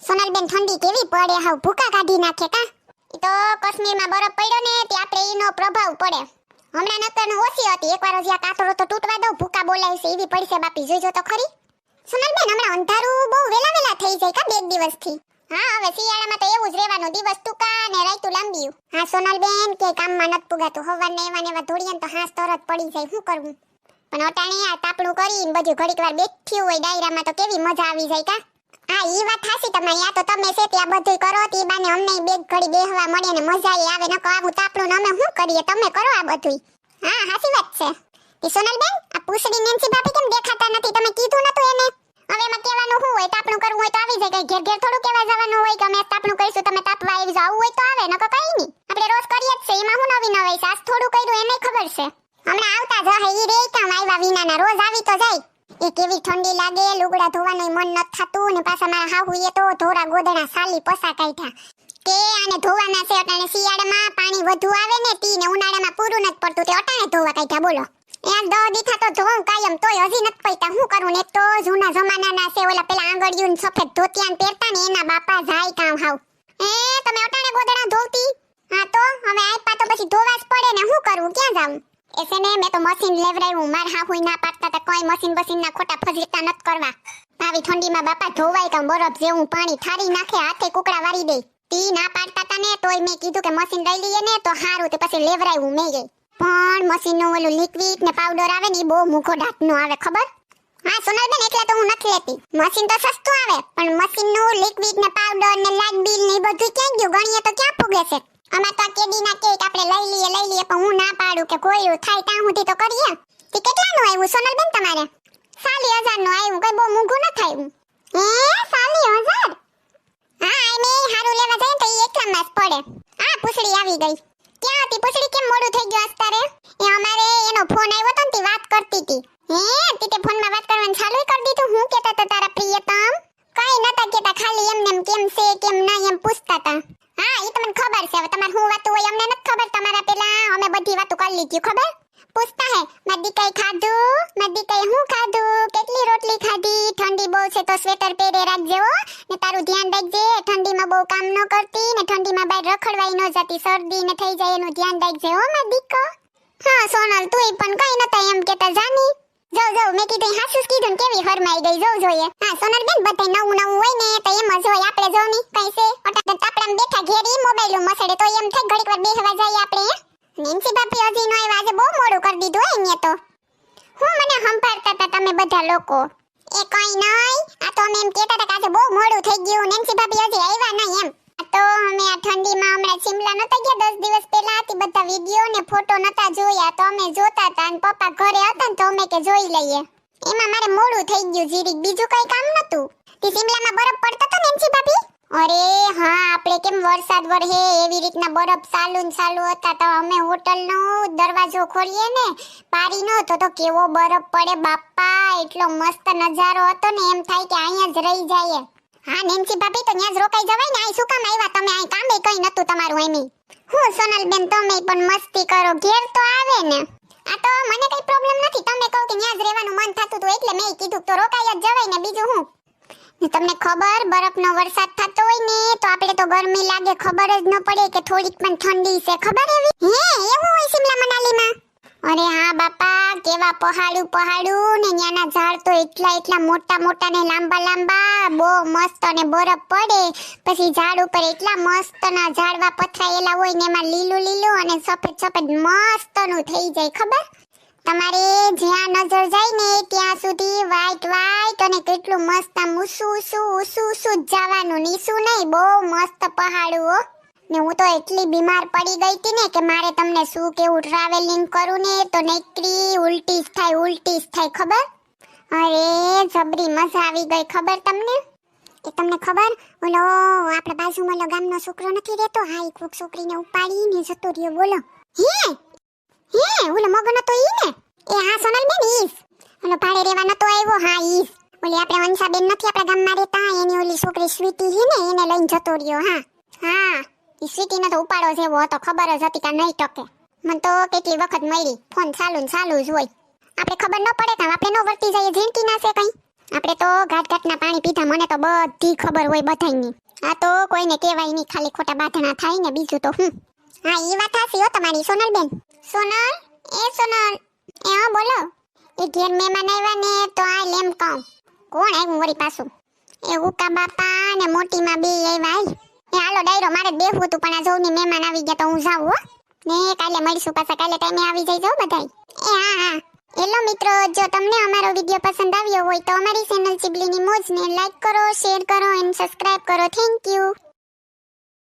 સોનલબેન ઠંડી કેવી પડે, હાવ ભૂકા કાઢી નાખે કા. ઈ તો કાશ્મીરમાં બરફ પડ્યો ને તે આપણે ઈનો પ્રભાવ પડે. હમણાં નકર ઓછી હતી, એકવાર જ્યાં કાતરો તો તૂટવા દો, ભૂકા બોલાય છે એવી પડશે બાપી, જોઈજો તો ખરી. સોનલબેન હમણાં અંધારું બહુ વેલા થઈ જાય કા 2 દિવસથી. હા હવે શિયાળામાં તો એવું જ રહેવાનું, દિવસ ટૂંકા ને રાતું લાંબીયું. હા સોનલબેન કે કામમાં નત પુગાતું, હવારને એવા ધોળીએ તો હાંસ તરત પડી જાય, શું કરવું. પણ અટાણે આ તાપણું કરીને બધું ઘડીક વાર બેઠી હોય ડાયરામાં તો કેવી મજા આવી જાય કા. હા ઈ વાત હાસી તમારી, આ તો તમે છે ત્યાં બધું કરો તી બાને અમને બે ઘડી બેહવા મળે ને મજા આવે. નકો આવું તાપણું અમે શું કરીએ, તમે કરો આ બધું. હા હાસી વાત છે. ઈ સોનલબેન આ પૂછડી નેન્સી ભાભી કેમ દેખાતા નથી, તમે કીધું નતું એને? હવે એમાં કહેવાનું શું હોય, તાપણું કરવું હોય તો આવી જાય, કઈ ઘેર થોડું કહેવા જવાનું હોય કે અમે તાપણું કરીશું તમે તાપવા આવી જાવ, આવું હોય તો આવે, નકો કઈ નહીં. આપણે રોજ કરીએ જ છે, એમાં શું નવી નવાઈ છે, આજ થોડું કર્યું એને ખબર છે. હમણાં આવતા જ હે ઈ રે કામ આવ્યા વિનાના, રોજ આવી તો જાય. એ કેવી ઠંડી લાગે, લુગડા ધોવાનું મન ન થાતું ને પાછા મારા હાહુએ તો ધોરા ગોદડા સાલી પસા કાઢ્યા કે આને ધોવાના છે. અટાણે શિયાળામાં પાણી વધુ આવે ને તી ને ઉનાળામાં પૂરું નથી પડતું તે અટાણે ધોવા કાઢ્યા. બોલો એમ 10 દીથા તો ધોઉં કાયમ, તોય હજી નથી પૈતા, શું કરું ને. એક તો જૂના જમાનાના છે, ઓલા પેલા આંગળીયું ને સફેદ ધોતિયાન પહેરતા ને એના બાપા જાય કામ હાવ. તમે અટાણે ગોદડા ધોવતી? હા તો હવે આપ્યા તો પછી ધોવા જ પડે ને, શું કરવું, ક્યાં જાવું. એસે ને મેં તો મશીન લેવડાવ્યું, માર હાહુઈ ના પાડતા તા કોઈ મશીન ના ખોટા ફજરીતા નત કરવા. આવી ઠંડીમાં બાપા ધોવાય કામ, બરફ જેવું પાણી ઠારી નાખે, હાથે કુકડા વારી દે. તી ના પાડતા તા ને તોય મેં કીધું કે મશીન લઈ લઈએ ને તો હારું, તે પછી લેવડાવ્યું મેં ગઈ. પણ મશીન નું ઓલું લિક્વિડ ને પાવડર આવે ને એ બહુ મૂકો ડાટનો આવે, ખબર? હા સોનલબેન એટલે તો હું નથી લેતી, મશીન તો સસ્તું આવે પણ મશીન નું લિક્વિડ ને પાવડર ને લાઇટ બિલ ને બધું ક્યાં ગયું, ગણીએ તો ક્યાં પૂગે છે. અમાર તો કેડી ના કેક આપણે લઈ લઈએ પણ હું ના પાડું કે કોઈ થાય ત્યાં સુધી તો કરીએ. તે કેટલાનું આવ્યું સોનલબેન તમારે? 40,000 નું આવ્યું, કઈ બહુ મોંઘું ન થાય. 40,000? હા મે હારું લેવા જાય તો ઈ એકલામાં જ પડે. આ પૂછડી આવી ગઈ. ક્યાં હતી પૂછડી, કેમ મોડું થઈ ગયું આસ્તારે? એ અમારે એનો ફોન આવ્યો તો ને તે વાત કરતી હતી. તીતે ફોનમાં વાત કરવાનું ચાલુ કરી દીધું. હું કહેતા હતા તારા પ્રિયતમ? કઈ નતા કહેતા, ખાલી એમને કેમ છે કેમ ના એમ પૂછતા હતા. હા ઈ તમને ખબર છે, હવે તમારે શું વાતો હોય અમને નથી ખબર, તમારા પેલા અમે બધી વાતો કરી લીધી ખબર. પૂછતા હે મારી દીકરી ખાધું, મારી દીકરી હું ખાધું, કેટલી રોટલી ખાધી, ઠંડી બહુ છે તો સ્વેટર પહેરે રાખજે હો, ને તારું ધ્યાન રાખજે, ઠંડીમાં બહુ કામ ન કરતી ને ઠંડીમાં બહાર રખડવાઈ ન જતી, શરદી ને થઈ જાય એનું ધ્યાન રાખજે હો મારી દીકો. હા સોનલ તુંય પણ કઈ નતા એમ કેતા જાની. જાવ મેં કીધું હાસુસ કીધું ને કેવી ફરમાઈ ગઈ, જોવ જોઈએ. હા સોનલ બેન બધાય નવું હોય ને તો એમ જ હોય, આપણે જો ની કઈ છે અટા તાપડામાં બેઠા ઘેરી મોબાઈલ મસડે તો એમ થાય ઘડીક વાર બેહવા જાય આપણે. નેન્સી ભાભી હજી નો આવ્યા, આજે બહુ મોડું કરી દીધું હોય અહીંયા તો. હું મને સંભાળતા હતા તમે બધા લોકો. એ કઈ નહીં, આ તો અમે એમ કહેતા હતા કે આજે બહુ મોડું થઈ ગયું, નેન્સી ભાભી હજી આવ્યા નહીં એમ. તો અમે આ ઠંડીમાં હમણાં શિમલા નતા ગયા 10 દિવસ પહેલા, હતી બધા વિડિયો ને ફોટો નતા જોયા તો અમે જોતા હતા અને પપ્પા ઘરે હતા ને તો અમે કે જોઈ લઈએ. એમાં મારે મોડું થઈ ગયું જીરીક, બીજું કઈ કામ નતું. તે શિમલામાં બરફ પડતો તો નેન્સી ભાભી? અરે હા આપણે કેમ વરસાદ વરહે એવી રીતના બરફ ચાલુ હતા તો અમે હોટલનો દરવાજો ખોલીએ ને પારી નો તો કેવો બરફ પડે બાપા, એટલો મસ્ત નજારો હતો ને એમ થાય કે અહીંયા જ રહી જાય. હા નેન્સી ભાભી તો ન્યા જ રોકાઈ જવાય ને, આ શું કામ આવ્યા તમે? આ કામે કઈ નતું તમારું એમી. હું સોનલબેન તમે પણ મસ્તી કરો, ઘેર તો આવે ને. આ તો મને કઈ પ્રોબ્લેમ નથી, તમે કહો કે ન્યા જ રહેવાનું મન થાતું તો એટલે મેં કીધું તો રોકાઈ જ જવાય ને, બીજું હું. તમને ખબર બરફનો વરસાદ થતો હોય ને તો આપણે તો ગરમી લાગે, ખબર જ ન પડે કે થોડીક પણ ઠંડી છે, ખબર એવી? એવું હોય શિમલા મનાલીમાં? અરે હા બાપા, કેવા પહાડું ને ન્યાના ઝાડ તો એટલા મોટા ને લાંબા બહુ મસ્ત અને બરફ પડે પછી ઝાડ ઉપર એટલા મસ્તના ઝાડવા પથરાયેલા હોય ને એમાં લીલું અને સફેદ મસ્તનું થઈ જાય, ખબર? તમારે જ્યાં નજર જાય ને ત્યાં સુધી વ્હાઈટ અને કેટલું મસ્ત આમ ઉસું જવાનું, નીસું નહીં, બહુ મસ્ત પહાડું હો. ને હું તો એટલી બીમાર પડી ગઈ હતી ને કે મારે તમને શું કેવું, ટ્રાવેલિંગ કરું ને તો નકરી ઉલટી જ થાય, ખબર? અરે જબરી મજા આવી ગઈ, ખબર તમને? એ તમને ખબર ઓલો આપણા બાજુમાં ઓલો ગામનો છોકરો નથી રહેતો, હા ઈ કોક છોકરીને ઉપાડીને જતો રહ્યો, બોલો. ઓલો મગનો તો ઈ ને? એ હા સોનલબેન ઈસ. ઓલો ભાડે રહેવા નતો આવ્યો, હા ઈસ. ઓલી આપણે વંશાબેન નથી આપણા ગામમાં રહેતા, એની ઓલી છોકરી સ્વીટી હે ને એને લઈને જતો રહ્યો. હા ઈ સ્વીટીનો તો ઉપાડો જેવો હતો, ખબર જ હતી કે નહીં ટકે. મને તો કેટલી વખત મળી, ફોન ચાલુ જ હોય. આપણે ખબર ન પડે કે આપણે ન વર્તી જઈએ, ઝીણકી ના છે કઈ. આપણે તો ઘાટના પાણી પીધા, મને તો બધી ખબર હોય બધાયની. આ તો કોઈને કહેવાય નહીં, ખાલી ખોટા બાધણા થાય ને બીજું તો હું. હા ઈ વાત હાસી હો તમારી સોનલબેન. સોનલ, એ સોનલ, એ હા બોલો. એ ઘેર મહેમાન આવ્યા ને તો આ લેમ કહું. કોણ આવ્યું વળી પાછું? એ ઉકા બાપા ને મોટી માં બે આવ્યા. એ હાલો ડાયરો, મારે બેહવું હતું પણ આ જોવની મહેમાન આવી ગયા તો હું જાઉં હો. ને કાલે મળીશું પાછા, કાલે ટાઈમે આવી જઈજો બધાય. એ હા હા. હેલો મિત્રો, જો તમને અમારો વિડિયો પસંદ આવ્યો હોય તો અમારી ચેનલ ચીબલીની મોજને લાઈક કરો, શેર કરો એન્ડ સબસ્ક્રાઇબ કરો. Thank you.